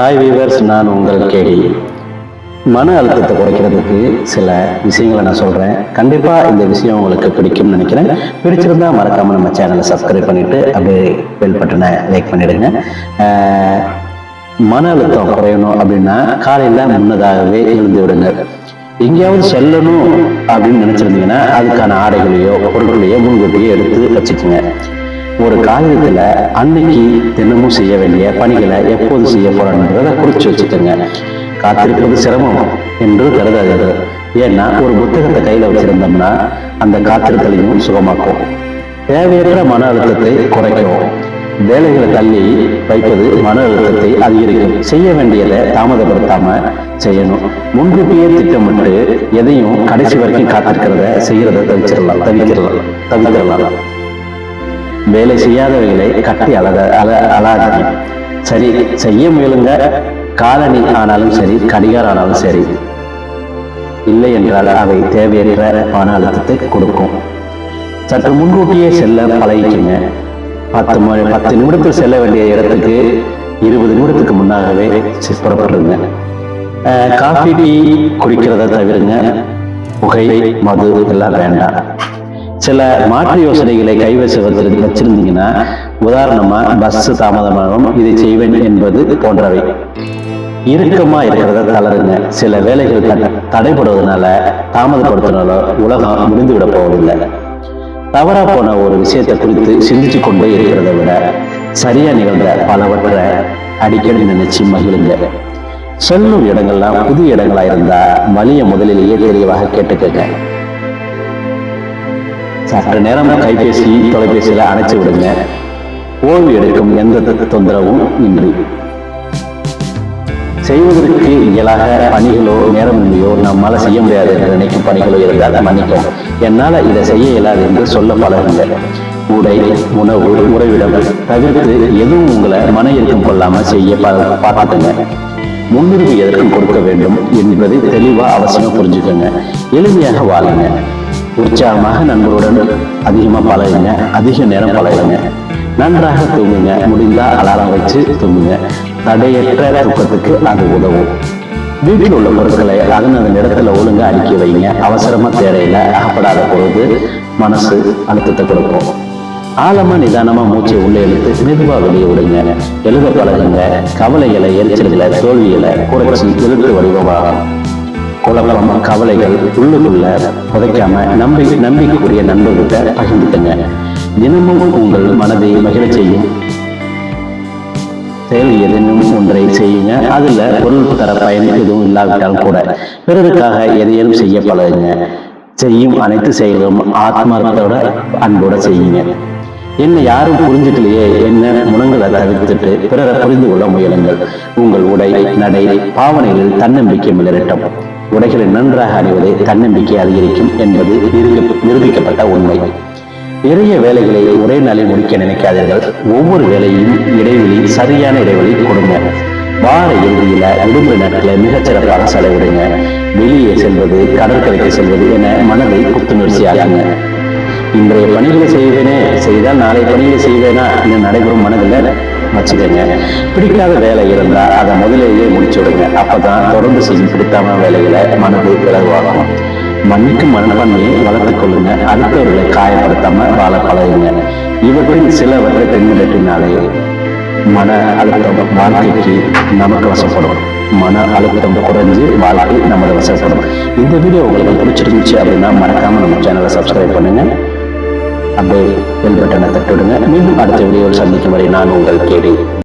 Hi viewers, நான் உங்கள் கேடி. மன அழுத்தத்தை குறைக்கிறதுக்கு சில விஷயங்களை நான் சொல்கிறேன். கண்டிப்பாக இந்த விஷயம் உங்களுக்கு பிடிக்கும்னு நினைக்கிறேன். பிடிச்சிருந்தா மறக்காமல் நம்ம சேனலை சப்ஸ்கிரைப் பண்ணிவிட்டு அப்படியே பெல் பட்டனை லைக் பண்ணிவிடுங்க. மன அழுத்தம் குறையணும் அப்படின்னா காலையில் முன்னதாகவே எழுந்து விடுங்க. எங்கேயாவது செல்லணும் அப்படின்னு நினச்சிருந்தீங்கன்னா அதுக்கான ஆடைகளையோ பொருட்களையோ முன்கூட்டியே எடுத்து வச்சுக்கோங்க. ஒரு காகிதத்தில் அன்னைக்கு தினமும் செய்ய வேண்டிய பணிகளை எப்போது செய்ய போறோன்றதை குறிச்சு வச்சுக்கோங்க. காத்திருப்பது சிரமம் என்று கருதாதீர்கள். ஏன்னா ஒரு புத்தகத்தை கையில் வச்சிருந்தோம்னா அந்த காத்திருத்தலையும் சுகமாக்கும். தேவையற்ற மன அழுத்தத்தை குறைக்கும். வேலைகளை தள்ளி வைப்பது மன அழுத்தத்தை அதிகரிக்கும். செய்ய வேண்டியதை தாமதப்படுத்தாம செய்யணும். முன்கூட்டியே திட்டமிட்டு எதையும் கடைசி வரைக்கும் காத்திருக்கிறத செய்யறத தவிர்த்திடலாம். வேலை செய்யாதவைகளை கட்டி அழாதீங்க. சரி, செய்ய முயலுங்க. காலணி ஆனாலும் சரி, கடிகாரம் ஆனாலும் சரி, இல்லை என்றால் அவை தேவையற்ற மன அழுத்தத்தை கொடுக்கும். சற்று முன்கூட்டியே செல்ல பழகிக்குங்க. 10 நிமிடத்தில் செல்ல வேண்டிய இடத்துக்கு 20 நிமிடத்துக்கு முன்னாகவே புறப்படுங்க. காஃபி டீ குடிக்கிறத தவிருங்க. புகை மது எல்லாம் வேண்டாம். சில மாற்று யோசனைகளை வச்சிருந்தீங்கன்னா, உதாரணமா பஸ் தாமதமாகும், இதை செய்வேன் என்பது போன்றவை. இறுக்கமா இருக்கிறத தளருங்க. சில வேலைகள் தடைபடுவதனால தாமதப்படுத்தினாலோ உலகம் முடிந்து விட போவதில்லை. தவறா போன ஒரு விஷயத்தை குறித்து சிந்திச்சு கொண்டே இருக்கிறத விட சரியா நிகழ்ந்த பலவற்றை அடிக்கடி நினைச்சு மகிழுங்க. செல்லும் இடங்கள்லாம் புதிய இடங்களா இருந்தா வழிய முதலிலேயே தெளிவாக கேட்டுக்கங்க. சற்று நேரம் தொலைபேசியில அணைச்சு விடுங்க. ஓய்வு எடுக்கும் எந்த தொந்தரவும் இன்றி செய்வதற்கு இயலாக பணிகளோ நேரமின்மையோ நம்மால செய்ய முடியாது என்று நினைக்கும் பணிகளோ இருந்தால் மன்னிக்கும். என்னால இதை செய்ய இயலாது என்று சொல்ல பழகுங்க. உடை, உணவு, உறைவிடம் தவிர்த்து எதுவும் உங்களை மன இறுக்கம் கொள்ளாம செய்ய பார்த்துங்க. முன்னுரிமை எதற்கும் கொடுக்க வேண்டும் என்பது தெளிவா அவசியம் புரிஞ்சுக்கோங்க. எளிமையாக வாழுங்க. உற்சாகமாக நண்பருடன் அதிகமாக பழகுங்க. அதிக நேரம் பழகுங்க. நன்றாக தூங்குங்க. முடிந்தா அலாரம் வச்சு தூங்குங்க. தடையற்ற தூக்கத்துக்கு அது உதவும். வீட்டில் உள்ள பொருட்களை அதன் இடத்துல ஒழுங்கா அடுக்கி வைங்க. அவசரமா தேவையில அகப்படாத பொழுது மனசு அழுத்தத்தை கொடுக்கும். ஆழமா நிதானமா மூச்சை உள்ளே இழுத்து மெதுவா வெளியே விடுங்க. எழுத பழகுங்க. கவலைகளை, எரிச்சல்களை, தோல்விகளை குறைச்சி எழுத்து வடிவமாகும். குழப்பம், கவலைகள் உள்ளுக்குள்ள புதைக்காம நம்பிக்கைக்குரிய நண்பர்கிட்ட பகிர்ந்துட்டுங்க. தினமும் உங்கள் மனதை மகிழ செய்யும் செயல் எதனும் ஒன்றை செய்யுங்க. அதுல பொருள் தர பயன் எதுவும் இல்லாவிட்டாலும் கூட பிறருக்காக எதையும் செய்ய பழகுங்க. செய்யும் அனைத்து செயல்களும் ஆத்மார்த்தோட அன்போட செய்யுங்க. என்னை யாரும் புரிஞ்சுக்கலையே என்ன முனங்களை தவிர்த்துட்டு பிறரை புரிந்து கொள்ள முயலுங்கள். உங்கள் உடை, நடை, பாவனைகளில் தன்னம்பிக்கை மிளரட்டும். உடைகளை நன்றாக அணிவதை தன்னம்பிக்கை அதிகரிக்கும் என்பது நிரூபிக்கப்பட்ட உண்மை. நிறைய வேலைகளை ஒரே நாளில் முடிக்க நினைக்காதீர்கள். ஒவ்வொரு வேலையும் சரியான இடைவெளி கொடுங்க. வார இறுதியில விடுமுறை நாட்களை மிகச்சிறப்பாக செலவிடுங்க. வெளியே செல்வது, கடற்கரைக்கு செல்வது என மனதை புத்துணர்ச்சியாகுங்க. இன்றைய பணிகளை செய்தால் நாளை பணிகளை செய்வேனா என நடைபெறும் மனதில் வச்சுக்கோங்க. பிடிக்காத வேலை இருந்தா அதை முதலிலேயே முடிச்சு விடுங்க. அப்பதான் தொடர்ந்து செய்யும் பிடிக்காம வேலைகளை மனது விலகுவாகும். மன்னிக்கும் மனப்பான்மையை வளர்த்துக் கொள்ளுங்க. அடுத்தவர்களை காயப்படுத்தாம வாழ பழகுங்க. இவற்றில் சிலவற்றை பின்பற்றினாலே மன அழுத்தம் வாழ்க்கைக்கு நமக்கு வசப்படும். மன அழுத்தம் குறைஞ்சு வாழ்க்கை நமது வசப்படும். இந்த வீடியோ உங்களுக்கு பிடிச்சிருந்துச்சு அப்படின்னா மறக்காம நம்ம சேனலை சப்ஸ்கிரைப் பண்ணுங்க. அப்படியே பெல் பட்டனை தட்டிவிடுங்க. மீண்டும் அடுத்த வீடியோவில் சந்திக்கும் வரை நான் உங்கள் கேடி.